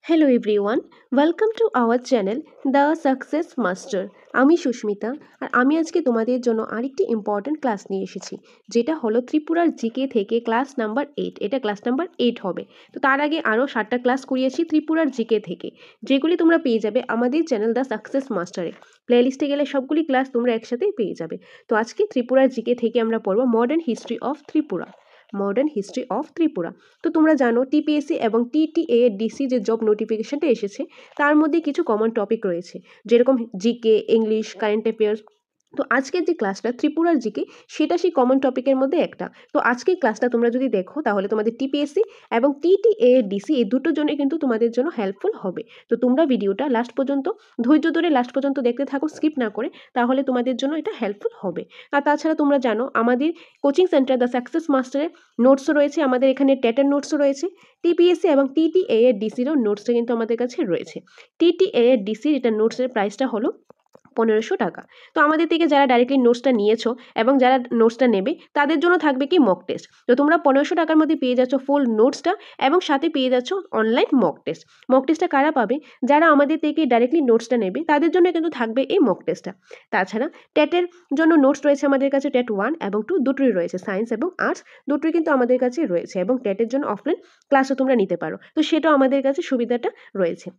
Hello everyone, welcome to our channel the success master. আমি সুস্মিতা, আর আমি আজকে তোমাদের জন্য আরেকটি ইম্পর্ট্যান্ট ক্লাস নিয়ে এসেছি, যেটা হলো ত্রিপুরার জিকে থেকে ক্লাস নাম্বার 8। এটা ক্লাস নাম্বার 8 হবে। তো তার আগে আরও 7টা ক্লাস করিয়েছি ত্রিপুরার জিকে থেকে, যেগুলি তোমরা পেয়ে যাবে আমাদের চ্যানেল দ্য সাকসেস মাস্টারে। প্লেলিস্টে গেলে সবগুলি ক্লাস তোমরা একসাথেই পেয়ে যাবে। তো আজকে ত্রিপুরার জিকে থেকে আমরা পড়বো modern history of Tripura. Modern history of Tripura. তো তোমরা জানো টিপিএসসি এবং টিটিএ ডিসি যে জব নোটিফিকেশনটা এসেছে, তার মধ্যে কিছু কমন টপিক রয়েছে, যেরকম জিকে, ইংলিশ, কারেন্ট অ্যাফেয়ার্স। তো আজকের যে ক্লাসটা ত্রিপুরার জিকে, সেটা সেই কমন টপিকের মধ্যে একটা। তো আজকের ক্লাসটা তোমরা যদি দেখো, তাহলে তোমাদের টিপিএসসি এবং টিটিএ ডিসি এই দুটোর জন্য কিন্তু তোমাদের জন্য হেল্পফুল হবে। তো তোমরা ভিডিওটা লাস্ট পর্যন্ত ধৈর্য ধরে লাস্ট পর্যন্ত দেখতে থাকো, স্কিপ না করে, তাহলে তোমাদের জন্য এটা হেল্পফুল হবে। আর তাছাড়া তোমরা জানো আমাদের কোচিং সেন্টার দ্য সাকসেস মাস্টারের নোটসও রয়েছে, আমাদের এখানে টেটের নোটসও রয়েছে, টিপিএসসি এবং টিটিএ এর ডিসিরও নোটসটা কিন্তু আমাদের কাছে রয়েছে। টিটিএ এর ডিসির এটা নোটসের প্রাইসটা হলো 1500 টাকা। তো আমাদের থেকে যারা ডাইরেক্টলি নোটসটা নিয়েছো এবং যারা নোটসটা নেবে, তাদের জন্য থাকবে কি মক টেস্ট। তো তোমরা 1500 টাকার মধ্যে পেয়ে যাচ্ছ ফুল নোটসটা, এবং সাথে পেয়ে যাচ্ছ অনলাইন মক টেস্ট। মক টেস্টটা কারা পাবে? যারা আমাদের থেকে ডাইরেক্টলি নোটসটা নেবে, তাদের জন্য কিন্তু থাকবে এই মক টেস্টটা। তাছাড়া টেটের জন্য নোটস রয়েছে আমাদের কাছে, টেট 1 এবং 2 দুটোই রয়েছে, সায়েন্স এবং আর্টস দুটোই কিন্তু আমাদের কাছে রয়েছে, এবং টেটের জন্য অফলাইন ক্লাসও তোমরা নিতে পারো। তো সেটাও আমাদের কাছে সুবিধাটা রয়েছে।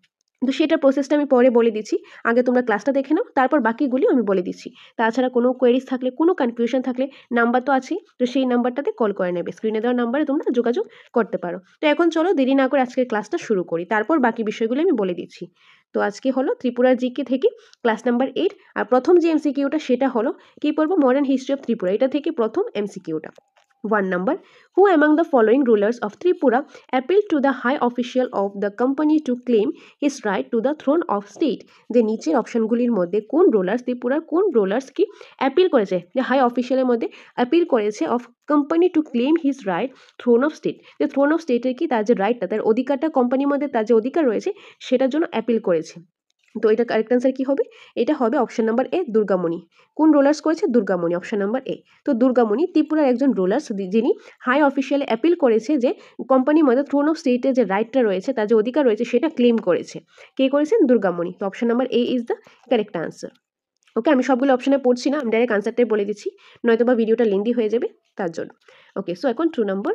তো সেটার প্রসেসটা আমি পরে বলে দিচ্ছি, আগে তোমরা ক্লাসটা দেখে নাও, তারপর বাকিগুলি আমি বলে দিচ্ছি। তাছাড়া কোনো কোয়েরিজ থাকলে, কোনো কনফিউশন থাকলে, নাম্বার তো আছেই, তো সেই নাম্বারটাতে কল করে নেবে, স্ক্রিনে দেওয়া নাম্বারে তোমরা যোগাযোগ করতে পারো। তো এখন চলো দেরি না করে আজকের ক্লাসটা শুরু করি, তারপর বাকি বিষয়গুলো আমি বলে দিচ্ছি। তো আজকে হলো ত্রিপুরার জিকে থেকে ক্লাস নাম্বার 8, আর প্রথম যে এমসিকিউটা সেটা হলো কি পড়বো, মডার্ন হিস্ট্রি অফ ত্রিপুরা, এটা থেকে প্রথম এমসিকিউটা। 1 number, who among the following rulers of Tripura appealed to the high official of the company to claim his right to the throne of state? যে নিচের অপশনগুলির মধ্যে কোন রুলার্স, ত্রিপুরার কোন রুলার্স কি অ্যাপিল করেছে, যে হাই অফিসিয়ালের মধ্যে অ্যাপিল করেছে of company to claim his right throne of state, যে থ্রোন অফ স্টেটের কি তার যে রাইটটা, তার অধিকারটা, কোম্পানির মধ্যে তার যে অধিকার রয়েছে সেটার জন্য অ্যাপিল করেছে। তো এটা কারেক্ট অ্যান্সার কী হবে? এটা হবে অপশন নাম্বার এ, দুর্গামণি। কোন রোলার্স করেছে? দুর্গামণি, অপশন নাম্বার এ। তো দুর্গামণি ত্রিপুরার একজন রোলার্স, যিনি হাই অফিসিয়ালে অ্যাপিল করেছে যে কোম্পানির মধ্যে থ্রোন অফ স্টেটের যে রাইটটা রয়েছে, তার যে অধিকার রয়েছে, সেটা ক্লেম করেছে। কে করেছেন? দুর্গামণি। তো option number A is the correct answer. Okay, আমি সবগুলো অপশনে পড়ছি না, আমি ডাইরেক্ট আনসারটাই বলে দিচ্ছি, নয়তো বা ভিডিওটা লেন্দি হয়ে যাবে, তার জন্য। ওকে, সো এখন 2 number,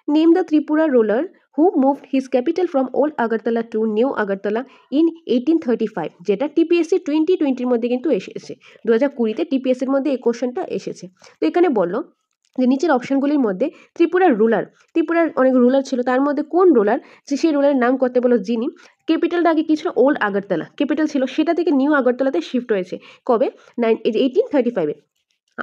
name the Tripura ruler who moved his capital from old Agartala to new Agartala in 1835, যেটা টিপিএসসি 2020-র মধ্যে কিন্তু এসেছে, 2020-তে টিপিএসসির মধ্যে এই কোশ্চেনটা এসেছে। তো এখানে বললো যে নিচের অপশনগুলির মধ্যে ত্রিপুরার রুলার, ত্রিপুরার অনেক রুলার ছিল, তার মধ্যে কোন রুলার, যে সেই রুলারের নাম করতে বলো যিনি ক্যাপিটালটা আগে কি ছিল, ওল্ড আগরতলা ক্যাপিটাল ছিল, সেটা থেকে নিউ আগরতলাতে শিফট হয়েছে। কবে? 1835-এ,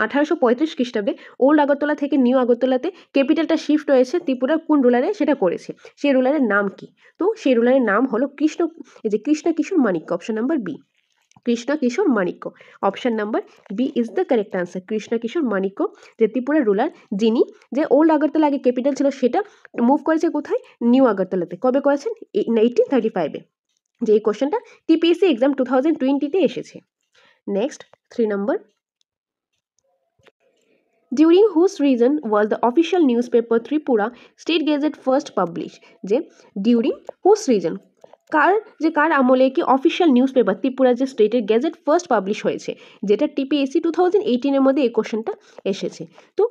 1835 খ্রিস্টাব্দে ওল্ড আগরতলা থেকে নিউ আগরতলাতে ক্যাপিটালটা শিফট হয়েছে। ত্রিপুরার কোন রুলারে সেটা করেছে, সেই রুলারের নাম কি? তো সেই রুলারের নাম হলো Krishna Kishore Manikya, option number B, Krishna Kishore Manikya. Option number B is the correct answer, Krishna Kishore Manikya, যে ত্রিপুরার রুলার, যিনি যে ওল্ড আগরতলা আগে ক্যাপিটাল ছিল সেটা মুভ করেছে কোথায়? নিউ আগরতলাতে। কবে করেছেন? 1835-এ। যে এই কোশ্চেনটা টিপিএসসি এক্সাম 2020-তে এসেছে। Next 3 number, during whose region was the official newspaper Tripura State Gazette first published? যে during whose region, কার আমলে কি অফিসিয়াল নিউজ পেপার ত্রিপুরা যে স্টেটের গেজেট ফার্স্ট পাবলিশ হয়েছে, যেটা টিপিএসসি 2018-এর মধ্যে এই কোশ্চেনটা এসেছে। তো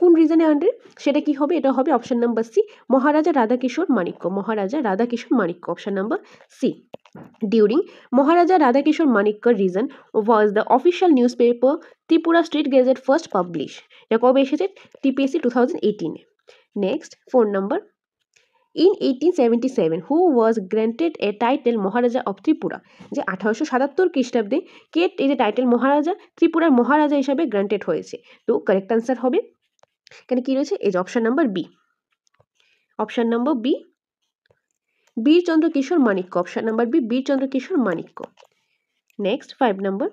কোন রিজনের আন্ডারে সেটা কি হবে? এটা হবে option number C, Maharaja Radhakishore Manikya, Maharaja Radhakishore Manikya, option number C. During Maharaja Radhakishore Manikkar region was the official newspaper Tripura State Gazette first published. এটা কবে এসেছে? টিপিএসসি 2018-এ। Next 4 number, in 1877 who was granted a title Maharaja of Tripura? যে 1877 খ্রিস্টাব্দে কে এই যে title মহারাজা, ত্রিপুরার মহারাজা হিসাবে গ্রান্টেড হয়েছে? তো কারেক্ট আনসার হবে এখানে কি রয়েছে? এই যে option number B, option number B, Birchandra Kishore Manikya, option number B, Birchandra Kishore Manikya. Next 5 number,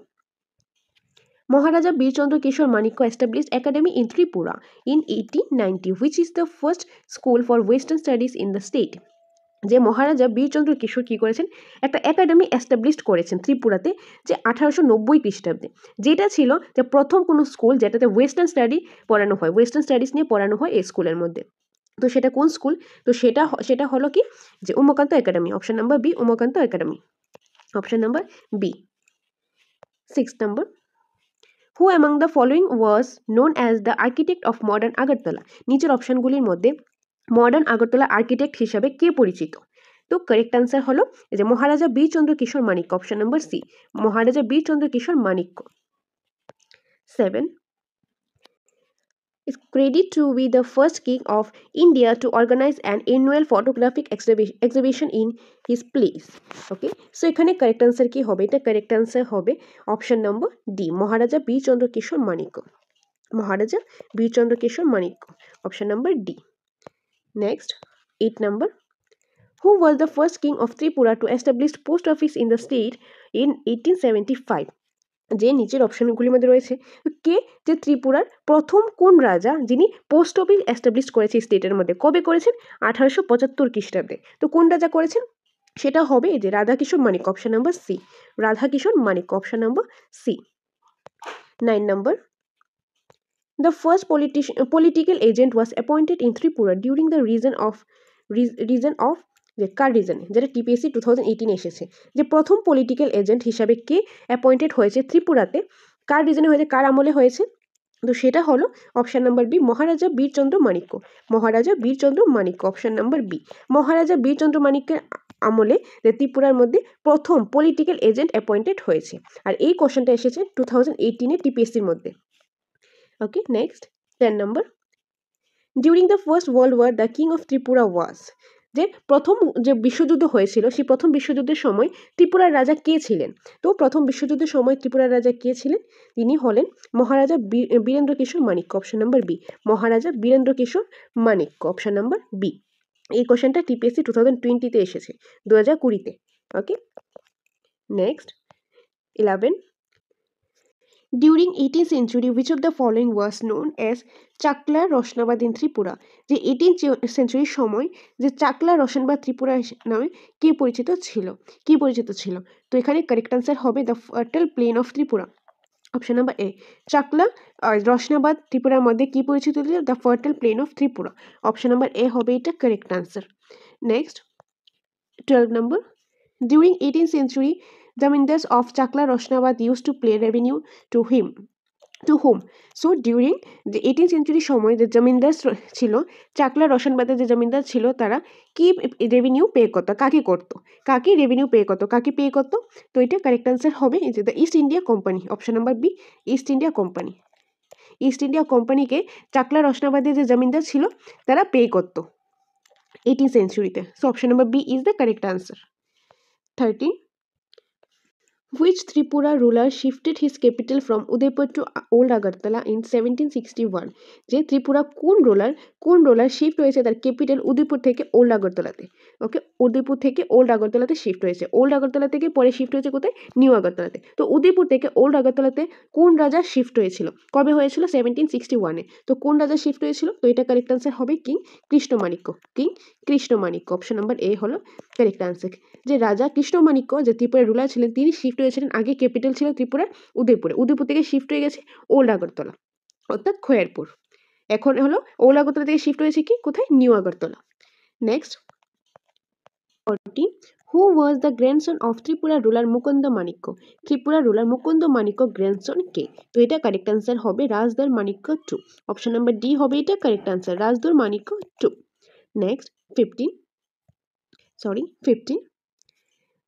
Maharaja Birchandra Kishore Manikya established academy in Tripura in 1890, which is the first school for Western studies in the state. যে মহারাজা বীরচন্দ্র কিশোর কী করেছেন? একটা academy established করেছেন ত্রিপুরাতে, যে 1890 খ্রিস্টাব্দে, যেটা ছিল যে প্রথম কোনো স্কুল যেটাতে ওয়েস্টার্ন স্টাডি পড়ানো হয়, ওয়েস্টার্ন স্টাডিজ নিয়ে পড়ানো হয় এই স্কুলের মধ্যে। তো সেটা কোন স্কুল? তো সেটা হলো কি যে Umakanta academy, option number B Umakanta academy, option number B. 6 number, who among the following was known as the architect of modern Agartala? নিচের অপশনগুলির মধ্যে মডার্ন আগরতলা আর্কিটেক্ট হিসাবে কে পরিচিত? তো কারেক্ট আনসার হলো যে Maharaja Birchandra Kishore Manikya, option number C Maharaja Birchandra Kishore Manikya. 7 is credited to be the first king of India to organize an annual photographic exhibition in his place. Okay, so এখানে correct answer কি হবে? এটা কারেক্ট আনসার হবে option number D Maharaja Birchandra Kishore Manikya, Maharaja Birchandra Kishore Manikya, option number D. Next 8 number, who was the first king of Tripura to establish post office in the state in 1875? যে নিচের অপশনগুলির মধ্যে রয়েছে কে যে ত্রিপুরার প্রথম কোন রাজা যিনি পোস্ট অফিস এস্টাবলিশ করেছে স্টেটের মধ্যে, কবে করেছেন? 1875 খ্রিস্টাব্দে। তো কোন রাজা করেছেন? সেটা হবে এই যে Radhakishore Manikya, option number C Radhakishore Manikya, option number C. 9 number, the first political agent was appointed in Tripura during the reign of যে কার রিজনে, যেটা টিপিএসসি 2018 এসেছে, যে প্রথম পলিটিক্যাল এজেন্ট হিসাবে কে অ্যাপয়েন্টেড হয়েছে ত্রিপুরাতে, কার রিজনে হয়েছে, কার আমলে হয়েছে? তো সেটা হলো option number B Maharaja Birchandra Manikya, Maharaja Birchandra Manikya, option number B Maharaja Birchandra মাণিক্যের আমলে যে ত্রিপুরার মধ্যে প্রথম পলিটিক্যাল এজেন্ট অ্যাপয়েন্টেড হয়েছে। আর এই কোশ্চেনটা এসেছে 2018 টিপিএসসির মধ্যে। Okay, next 10 number, during the first world war the king of Tripura was, যে প্রথম যে বিশ্বযুদ্ধ হয়েছিল সেই প্রথম বিশ্বযুদ্ধের সময় ত্রিপুরার রাজা কে ছিলেন? তো প্রথম বিশ্বযুদ্ধের সময় ত্রিপুরার রাজা কে ছিলেন? তিনি হলেন মহারাজা বীরেন্দ্র কিশোর মাণিক্য, অপশন নাম্বার বি মহারাজা বীরেন্দ্র কিশোর মাণিক্য, অপশন নাম্বার বি। এই কোশ্চেনটা টিপিএসসি 2020-তে এসেছে, 2020-তে। ওকে, next 11, during 18th century which of the following was known as Chakla রসনাবাদ in Tripura? যে 18th century সময় যে চাকলা রসনাবাদ ত্রিপুরা নামে কে পরিচিত ছিল? তো এখানে কারেক্ট আনসার হবে the fertile plain of Tripura, option number A Chakla Roshnabad ত্রিপুরার মধ্যে কি পরিচিত ছিল? The fertile plain of Tripura, option number A হবে এটা correct answer. Next 12 number, during 18th century zamindars of Chakla Roshnabad used to pay revenue to whom? So during the 18th century সময় যে জমিদার ছিল চাকলা রোশনবাদের যে জমিদার ছিল তারা কি রেভিনিউ পে করতো? কাকে রেভিনিউ পে করতো? তো এটা কারেক্ট আনসার হবে এই যে the East India Company, option number B East India কোম্পানিকে চাকলা রোশনাবাদের যে জমিদার ছিল তারা পে করতো 18th সেঞ্চুরিতে। So option number B is the correct answer. 13, which Tripura ruler shifted his capital from Udaipur to Old Agartala in 1761? যে ত্রিপুরা কোন roller shift হয়েছে তার ক্যাপিটাল উদয়পুর থেকে ওল্ড আগরতলাতে? ওকে, উদয়পুর থেকে ওল্ড আগরতলাতে শিফট হয়েছে, ওল্ড আগরতলা থেকে পরে শিফট হয়েছে কোথায়? নিউ আগরতলাতে। তো উদয়পুর থেকে ওল্ড আগরতলাতে কোন রাজা শিফট হয়েছিল? কবে হয়েছিল? 1761-এ। তো কোন রাজা শিফট হয়েছিল? তো এটা কারেক্ট আনসার হবে কিং কৃষ্ণমাণিক্য, অপশন নাম্বার এ হলো কারেক্ট আনসার। যে রাজা কৃষ্ণমাণিক্য যে ত্রিপুরার রুলার ছিলেন তিনি শিফট হয়েছিলেন, আগে ক্যাপিটাল ছিল ত্রিপুরার উদয়পুর থেকে শিফট হয়ে গেছে ওল্ড আগরতলা অর্থাৎ খয়েরপুর, এখন হলো ওল্ড আগরতলা থেকে শিফট হয়েছে কি কোথায়? New Agartala. Next 14, who was the grandson of Tripura ruler Mukunda Manikya? Tripura ruler Mukunda Manikya grandson কে? তো এটা কারেক্ট আনসার হবে Rajdhar Manikya 2, option number D হবে এটা correct answer Rajdhar Manikya 2। Next 15,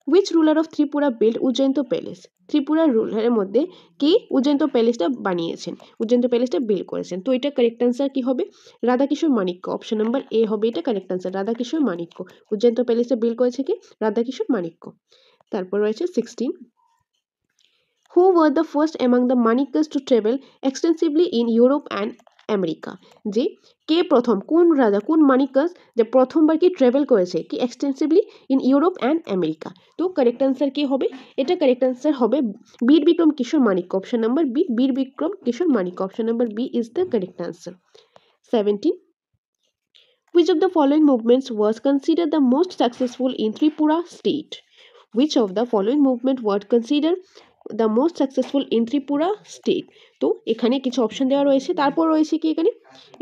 which ruler of Tripura built Ujjainto Palace? ত্রিপুরার রুলারের মধ্যে কি উজ্জয়ন্ত প্যালেসটা বানিয়েছেন, উজ্জয়ন্ত প্যালেসটা বিল্ড করেছেন? তো এটা কারেক্ট আনসার কি হবে? Radhakishore Manikya, option number A হবে এটা কারেক্ট আনসার রাধাকিশোর মাণিক্য, উজ্জয়ন্ত প্যালেসটা বিল্ড করেছে কি? রাধাকিশোর মাণিক্য। তারপর রয়েছে 16, who were the first among the Manikas to travel extensively in Europe and America? যে কে প্রথম, কোন রাজা কোন মানিকাস যে প্রথমবার কি ট্রাভেল করেছে কি extensively in Europe and America? তো কারেক্ট আনসার কি হবে? এটা কারেক্ট আনসার হবে Bir Bikram Kishore Manikya, option number B Bir Bikram Kishore Manikya, option number B is the correct answer. 17, which of the following movements was considered the most successful in Tripura state? Which of the following movement was considered the most successful in Tripura state. তো এখানে কিছু option দেওয়া রয়েছে, তারপর রয়েছে কি এখানে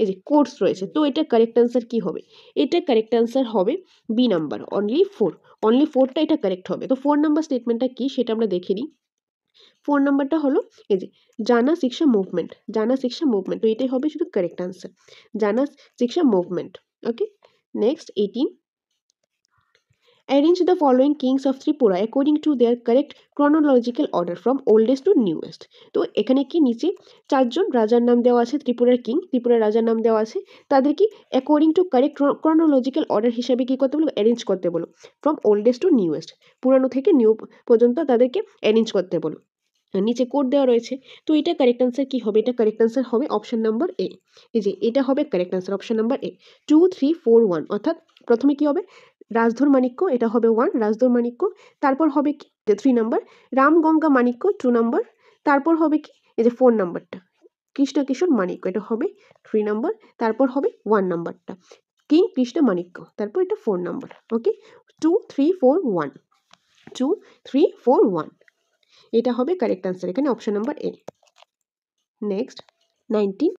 এই যে কোর্স রয়েছে। তো এটা কারেক্ট অ্যান্সার কি হবে? এটা কারেক্ট অ্যান্সার হবে বি নাম্বার, অনলি 4। অনলি 4টা এটা কারেক্ট হবে। তো 4 নাম্বার স্টেটমেন্টটা কি সেটা আমরা দেখে নিই। 4 নাম্বারটা হলো এই যে জানা শিক্ষা মুভমেন্ট, জানা শিক্ষা মুভমেন্ট। তো এটাই হবে শুধু কারেক্ট অ্যান্সার, জানা শিক্ষা movement. Okay, next 18, arrange the following kings of Tripura according to their correct chronological order from oldest to newest। তো এখানে কি নিচে চারজন রাজার নাম দেওয়া আছে, ত্রিপুরার কিং, ত্রিপুরার রাজার নাম দেওয়া আছে, তাদের কি according to correct chronological order হিসাবে কি করতে বলো? অ্যারেঞ্জ করতে বলো। ফ্রম ওল্ডেস্ট টু নিউয়েস্ট, পুরানো থেকে নিউ পর্যন্ত তাদেরকে অ্যারেঞ্জ করতে বলো। নিচে কোড দেওয়া রয়েছে। তো এটা কারেক্ট অ্যান্সার কি হবে? এটা কারেক্ট অ্যান্সার হবে অপশন নাম্বার এ। এই যে এটা হবে কারেক্ট অ্যান্সার, অপশন নাম্বার এ। 2 3 4 1, অর্থাৎ প্রথমে কি হবে? রাজধর মাণিক্য, এটা হবে 1 রাজধর মাণিক্য। তারপর হবে কি 3 নাম্বার রামগঙ্গা মাণিক্য, 2 নাম্বার। তারপর হবে কি এই যে 4 নাম্বারটা কৃষ্ণ কিশোর মাণিক্য, এটা হবে 3 নাম্বার। তারপর হবে 1 নাম্বারটা কিং কৃষ্ণ মাণিক্য, তারপর এটা 4 নাম্বার। ওকে, 2 3 4 1, 2 3 4 1, এটা হবে কারেক্ট অ্যান্সার, এখানে option number A. Next 19,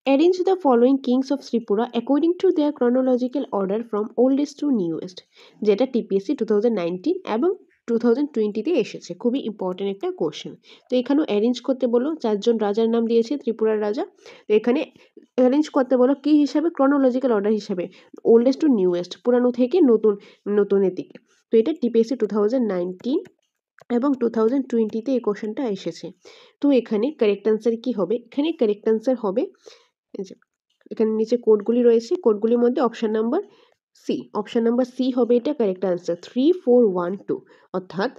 arrange the following kings of Tripura according to their chronological order from oldest to newest, যেটা টিপিএসসি 2019 এবং 2020-তে এসেছে। খুবই ইম্পর্টেন্ট একটা কোশ্চেন। তো এখানেও অ্যারেঞ্জ করতে বলো, চারজন রাজার নাম দিয়েছে ত্রিপুরার রাজা। তো এখানে অ্যারেঞ্জ করতে বলো কি হিসাবে? ক্রনোলজিক্যাল অর্ডার হিসাবে, ওল্ডেস্ট টু নিউয়েস্ট, পুরানো থেকে নতুনের দিকে। তো এটা টিপিএসসি 2019 এবং 2020-তে এই কোশ্চেনটা এসেছে। তো এখানে কারেক্ট অ্যান্সার কি হবে? এখানে কারেক্ট অ্যান্সার হবে এই যে এখানে নিচে কোডগুলি রয়েছে, কোডগুলির মধ্যে option number C, option number C হবে এটা কারেক্ট অ্যান্সার, 3 4 1 2। অর্থাৎ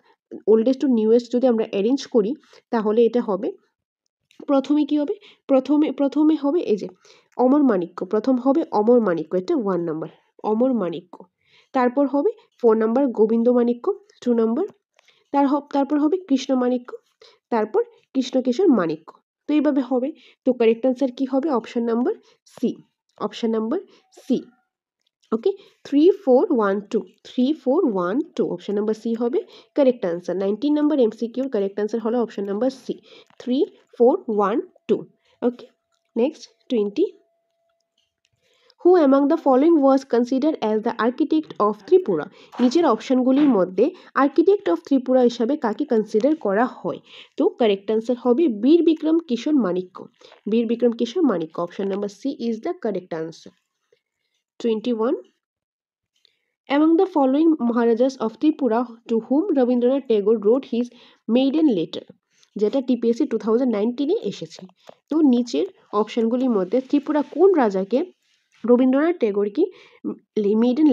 ওল্ডেস্ট টু নিউয়েস্ট যদি আমরা অ্যারেঞ্জ করি তাহলে এটা হবে, প্রথমে কি হবে? প্রথমে হবে এই যে অমর মাণিক্য, প্রথম হবে অমর মাণিক্য, এটা 1 নাম্বার অমর মাণিক্য। তারপর হবে 4 নাম্বার গোবিন্দ মাণিক্য, 2 নাম্বার। তারপর হবে কৃষ্ণ মাণিক্য, তারপর কৃষ্ণকেশর মাণিক্য। তো এইভাবে হবে। তো কারেক্ট অ্যান্সার কি হবে? Option number C, option number C. Okay, 3 4 1 2, 3 4 1 2, option number C হবে কারেক্ট অ্যান্সার। 19 নাম্বার এমসিকিউর কারেক্ট অ্যান্সার হলো option number C, 3 4 1 2। Okay, next 20, who among the following was consider as the architect of Tripura. নিচের অপশনগুলির মধ্যে architect of Tripura হিসাবে কাকে consider করা হয়? তো কারেক্ট অ্যান্সার হবে Bir Bikram Kishore Manikya, Bir Bikram Kishore Manikya, option number C is the correct answer. 21, among the following Maharajas of Tripura to whom Rabindranath Tagore wrote his maiden letter, যেটা টিপিএসসি 2019-এ এসেছে। তো নিচের অপশনগুলির মধ্যে ত্রিপুরা কোন রাজাকে রবীন্দ্রনাথ ট্যাগোর কি মেডেন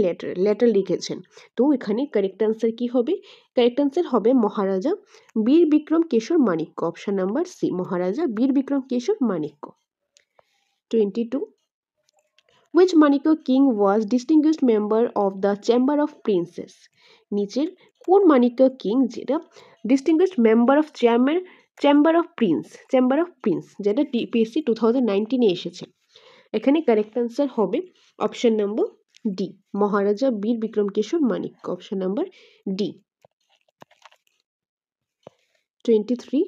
লেটার লিখেছেন? তো এখানে কারেক্ট অ্যান্সার কি হবে? কারেক্ট অ্যান্সার হবে মহারাজা বীর বিক্রম কেশর মাণিক্য, অপশন নাম্বার সি, মহারাজা বীর বিক্রম কেশর Manikya. 22, which Maniko king was distinguished member of the Chamber of Princes? নিচের কোন মানিক্য কিং যেটা distinguished member of chamber of Prince, যেটা টিপিএসসি 2019-এ এসেছে। এখানে কারেক্ট অ্যান্সার হবে অপশন নাম্বার ডি, মহারাজা বীর বিক্রম কেশর Manikya, option number D. 23,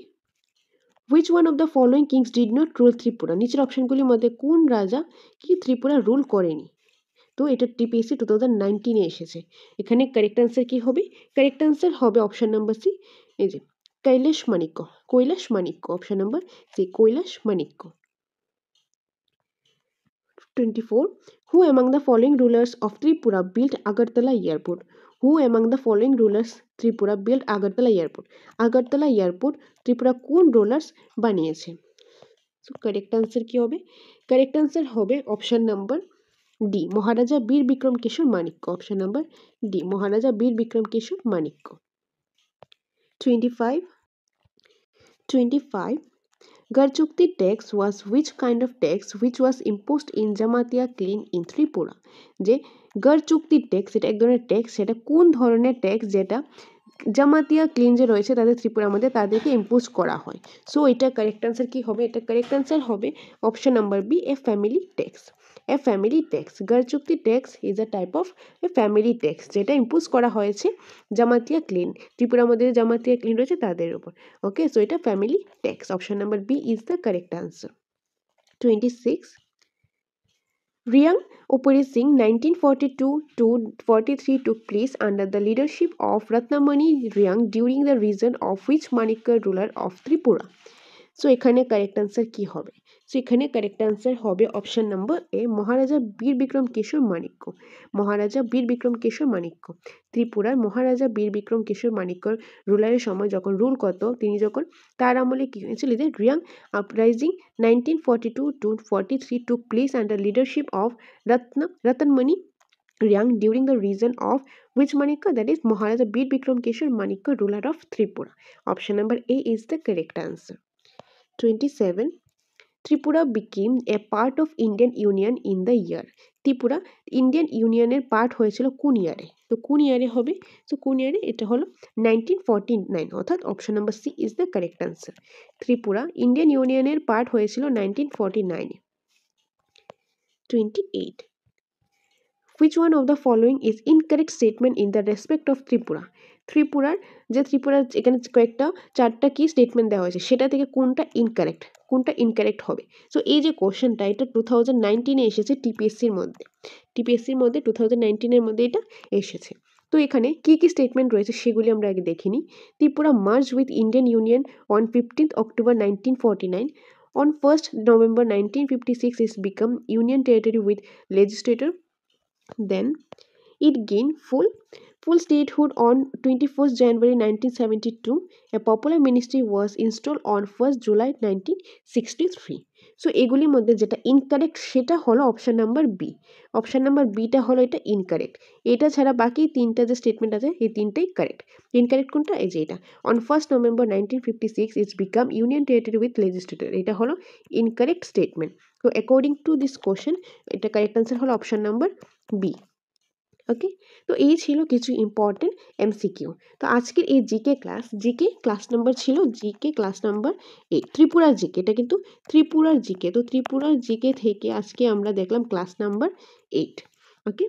which one of the following kings did not rule Tripura? নিচের অপশনগুলির মধ্যে কোন রাজা কি ত্রিপুরা রুল করেনি? তো এটা টিপিএসসি 2019-এ এসেছে। এখানে কারেক্ট অ্যান্সার কি হবে? কারেক্ট অ্যান্সার হবে অপশন নাম্বার সি, এই যে Kailash Manikya, option number C, Kailash Manikya. 24, who among the following rulers of Tripura built Agartala Airport? Who among the following rulers Tripura built Agartala Airport? Agartala Airport Tripura কোন rulers বানিয়েছে? So correct answer কি হবে? Correct answer হবে option number D, মহারাজা বীর বিক্রম কেশর Manikya, option number D, মহারাজা বীর বিক্রম কেশর Manikya. 25, Garchukti tax was which kind of tax which was imposed in Jamatia clan in Tripura? যে গারচুক্তি ট্যাক্স, এটা এক ধরনের ট্যাক্স, সেটা কোন ধরনের ট্যাক্স যেটা জামাতিয়া ক্লিন যে রয়েছে তাদের ত্রিপুরার মধ্যে তাদেরকে ইম্পোজ করা হয়? সো এটা কারেক্ট অ্যান্সার কি হবে? এটা কারেক্ট অ্যান্সার হবে option number B, a family tax. A family tax. গড় Chukti tax is a type of a family tax, যেটা ইম্পোজ করা হয়েছে জামাতিয়া ক্লিন, ত্রিপুরার মধ্যে জামাতিয়া ক্লিন রয়েছে তাদের উপর। ওকে, সো এটা family tax. Option number B is the correct answer. 26. Riyang Uprising 1942-43 took place under the leadership of Ratnamani Riyang during the reign of which Manikka ruler of Tripura? So এখানে correct answer কি হবে? So এখানে correct answer হবে option number এ, মহারাজা বীর বিক্রম কেশর মাণিক্য। মহারাজা বীর বিক্রম কেশর মাণিক্য ত্রিপুরার মহারাজা বীর বিক্রম কেশর মাণিক্যর রুলারের সময় যখন রুল করত, তিনি যখন তার আমলে কি হয়েছিল, যে Reang uprising 1942-43 took place under leadership of Ratanmani Riyang during the reign of which Manikka? That is Maharaja Bir Bikram Keshar Manikka, ruler of Tripura. Option number A is the correct answer. 27. Tripura became a part of Indian Union in the year. Tripura Indian ইউনিয়নের part হয়েছিল কোন ইয়ারে? তো কোন ইয়ারে হবে? তো কোন ইয়ারে? এটা হলো 1949, অর্থাৎ option number C is the correct answer. Tripura Indian ইউনিয়নের পার্ট হয়েছিল 1949-এ। 28. Which one of the following is incorrect statement in the respect of Tripura? ত্রিপুরার এখানে কয়েকটা 4টা কি স্টেটমেন্ট দেওয়া হয়েছে, সেটা থেকে কোনটা ইনকারেক্ট হবে? সো এই যে কোশ্চেনটা, এটা 2019-এ এসেছে টিপিএসসির মধ্যে। 2019-এর মধ্যে এটা এসেছে। তো এখানে কি স্টেটমেন্ট রয়েছে সেগুলি আমরা আগে দেখে নিই। Tripura merge with Indian union on 15th October 1949. On 1st November 1956 is become union territory with legislature. Then it gained full statehood on 21st January 1972. A popular ministry was installed on 1st July 1963. So এগুলির মধ্যে যেটা incorrect সেটা হলো option number B. Option number বিটা হলো এটা incorrect. এটা ছাড়া বাকি 3টা যে স্টেটমেন্ট আছে এই 3টাই কারেক্ট। ইনকারেক্ট কোনটা? এই যে এটা, on 1st November 1956 it's become union territory with legislator, এটা হলো ইনকারেক্ট স্টেটমেন্ট। তো অ্যাকর্ডিং টু দিস কোশ্চেন এটা কারেক্ট আনসার হলো অপশন নাম্বার বি। ওকে, তো এই ছিল কিছু ইম্পর্টেন্ট এমসিকিউ। তো আজকের এই জিকে ক্লাস নাম্বার ছিল ক্লাস নাম্বার 8, ত্রিপুরার জিকে। এটা কিন্তু ত্রিপুরার জিকে। তো ত্রিপুরার জিকে থেকে আজকে আমরা দেখলাম ক্লাস নাম্বার 8। ওকে,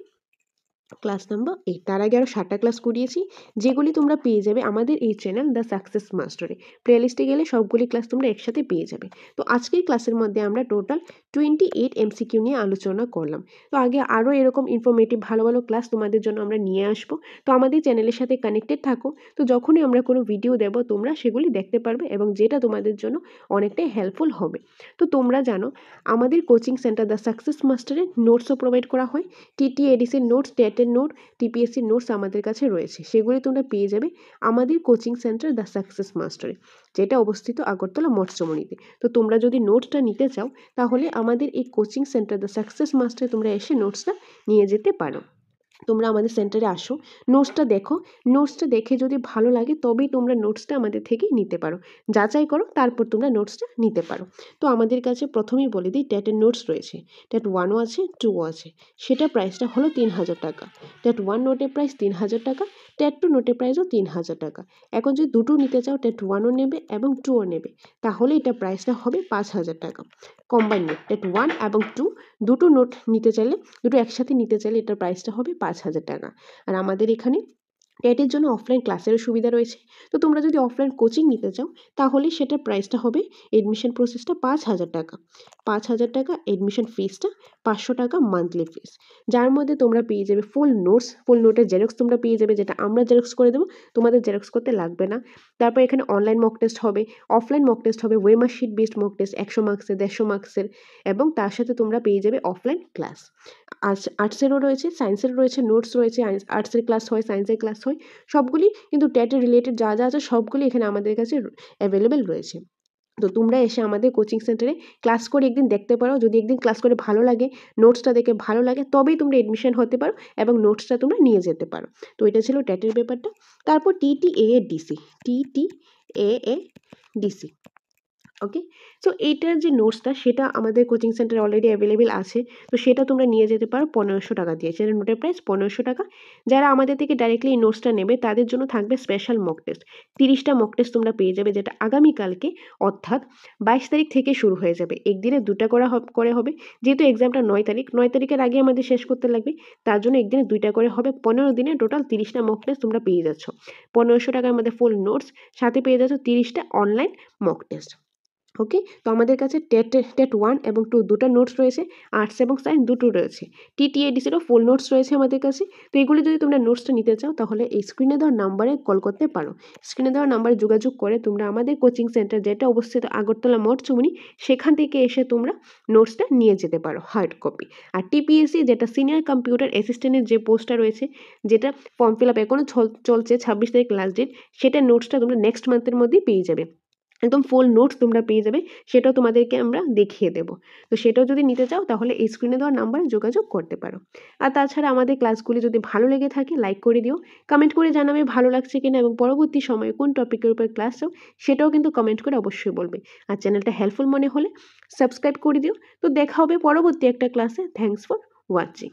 ক্লাস নাম্বার 8। তার আগে আরও 7টা ক্লাস করিয়েছি, যেগুলি তোমরা পেয়ে যাবে আমাদের এই চ্যানেল দ্য সাকসেস মাস্টারে। প্লেলিস্টে গেলে সবগুলি ক্লাস তোমরা একসাথে পেয়ে যাবে। তো আজকের ক্লাসের মধ্যে আমরা টোটাল 28 এমসিকিউ নিয়ে আলোচনা করলাম। তো আগে আরও এরকম ইনফরমেটিভ ভালো ভালো ক্লাস তোমাদের জন্য আমরা নিয়ে আসবো। তো আমাদের চ্যানেলের সাথে কানেক্টেড থাকো। তো যখনই আমরা কোনো ভিডিও দেবো তোমরা সেগুলি দেখতে পারবে এবং যেটা তোমাদের জন্য অনেকটাই হেল্পফুল হবে। তো তোমরা জানো আমাদের কোচিং সেন্টার দ্য সাকসেস মাস্টারে নোটসও প্রোভাইড করা হয়। টিটিএডিসির নোটস, টেটের নোট, টিপিএসসির নোটস আমাদের কাছে রয়েছে। সেগুলি তোমরা পেয়ে যাবে আমাদের কোচিং সেন্টার দ্য সাকসেস মাস্টারে, যেটা অবস্থিত আগরতলা মৎস্যমণিতে। তো তোমরা যদি নোটসটা নিতে চাও তাহলে আমাদের এই কোচিং সেন্টার দ্য সাকসেস মাস্টারে তোমরা এসে নোটসটা নিয়ে যেতে পারো। তোমরা আমাদের সেন্টারে আসো, নোটসটা দেখো, নোটসটা দেখে যদি ভালো লাগে তবেই তোমরা নোটসটা আমাদের থেকে নিতে পারো। যাচাই করো, তারপর তোমরা নোটসটা নিতে পারো। তো আমাদের কাছে প্রথমেই বলে দিই, ট্যাটের নোটস রয়েছে, ট্যাট 1ও আছে, 2ও আছে। সেটা প্রাইসটা হলো 3000 টাকা। ট্যাট 1 নোটের প্রাইস 3000 টাকা, ট্যাট 2 নোটের প্রাইসও 3000 টাকা। এখন যদি দুটো নিতে চাও, ট্যাট 1ও নেবে এবং 2ও নেবে, তাহলে এটা প্রাইসটা হবে 5000 টাকা। কম্বাইন নোট, ট্যাট 1 এবং 2 দুটো নোট নিতে চাইলে, দুটো একসাথে নিতে চাইলে এটার প্রাইসটা হবে 5000 টাকা। আর আমাদের এখানে টেটের জন্য অফলাইন ক্লাসেরও সুবিধা রয়েছে। তো তোমরা যদি অফলাইন কোচিং নিতে চাও তাহলে সেটার প্রাইসটা হবে, এডমিশন প্রসেসটা 5000 টাকা। 5000 টাকা এডমিশন ফিসটা, 500 টাকা মান্থলি ফিস, যার মধ্যে তোমরা পেয়ে যাবে ফুল নোটস, ফুল নোটের জেরক্স তোমরা পেয়ে যাবে, যেটা আমরা জেরক্স করে দেবো, তোমাদের জেরক্স করতে লাগবে না। তারপর এখানে অনলাইন মক টেস্ট হবে, অফলাইন মক টেস্ট হবে, OMR sheet based mock test 100 মার্কসের, 150 মার্কসের, এবং তার সাথে তোমরা পেয়ে যাবে অফলাইন ক্লাস। আর্টসেরও রয়েছে, সায়েন্সেরও রয়েছে, নোটস রয়েছে, আর্টসের ক্লাস হয়, সায়েন্সের ক্লাস হয়, সবগুলি কিন্তু টেটের রিলেটেড যা যা আছে সবগুলি এখানে আমাদের কাছে অ্যাভেলেবেল রয়েছে। তো তোমরা এসে আমাদের কোচিং সেন্টারে ক্লাস করে একদিন দেখতে পারো। যদি একদিন ক্লাস করে ভালো লাগে, নোটসটা দেখে ভালো লাগে, তবেই তোমরা এডমিশন হতে পারো এবং নোটসটা তোমরা নিয়ে যেতে পারো। তো এটা ছিল টেটের ব্যাপারটা। তারপর টিটিএডিসি, ওকে, সো এইটার যে নোটসটা সেটা আমাদের কোচিং সেন্টারে অলরেডি অ্যাভেলেবেল আছে। তো সেটা তোমরা নিয়ে যেতে পারো 1500 টাকা দিয়ে। সেটা নোটের প্রাইস 1500 টাকা। যারা আমাদের থেকে ডাইরেক্টলি এই নোটসটা নেবে তাদের জন্য থাকবে স্পেশাল মক টেস্ট। 30টা মক টেস্ট তোমরা পেয়ে যাবে, যেটা আগামীকালকে অর্থাৎ 22 তারিখ থেকে শুরু হয়ে যাবে। একদিনে 2টা করে হবে। যেহেতু এক্সামটা 9 তারিখ, 9 তারিখের আগে আমাদের শেষ করতে লাগবে। তার জন্য একদিনে 2টা করে হবে। 15 দিনে টোটাল 30টা মক টেস্ট তোমরা পেয়ে যাচ্ছ। 1500 টাকার মধ্যে ফুল নোটস, সাথে পেয়ে যাচ্ছ 30টা অনলাইন মক টেস্ট। ওকে, তো আমাদের কাছে টেট 1 এবং 2 দুটো নোটস রয়েছে, আর্টস এবং সায়েন্স দুটো রয়েছে। TTADCরও ফুল নোটস রয়েছে আমাদের কাছে। তো এগুলো যদি তোমরা নোটসটা নিতে চাও তাহলে এই স্ক্রিনে দেওয়া নাম্বারে কল করতে পারো। স্ক্রিনে দেওয়া নাম্বারে যোগাযোগ করে তোমরা আমাদের কোচিং সেন্টার, যেটা অবস্থিত আগরতলা মঠচুমনি, সেখান থেকে এসে তোমরা নোটসটা নিয়ে যেতে পারো হার্ড কপি। আর TPSC, যেটা সিনিয়র কম্পিউটার অ্যাসিস্ট্যান্টের যে পোস্টটা রয়েছে, যেটা ফর্ম ফিল আপ এখনও চলছে, 26 তারিখ লাস্ট ডেট, সেটার নোটসটা তোমরা নেক্সট মান্থের মধ্যেই পেয়ে যাবে। একদম ফুল নোটস তোমরা পেয়ে যাবে, সেটাও তোমাদেরকে আমরা দেখিয়ে দেবো। তো সেটাও যদি নিতে চাও তাহলে এই স্ক্রিনে দেওয়া নাম্বারে যোগাযোগ করতে পারো। আর তাছাড়া আমাদের ক্লাসগুলি যদি ভালো লেগে থাকে লাইক করে দিও, কমেন্ট করে জানাবে ভালো লাগছে কিনা, এবং পরবর্তী সময়ে কোন টপিকের উপর ক্লাস চাও সেটাও কিন্তু কমেন্ট করে অবশ্যই বলবে। আর চ্যানেলটা হেল্পফুল মনে হলে সাবস্ক্রাইব করে দিও। তো দেখা হবে পরবর্তী একটা ক্লাসে। Thanks for watching.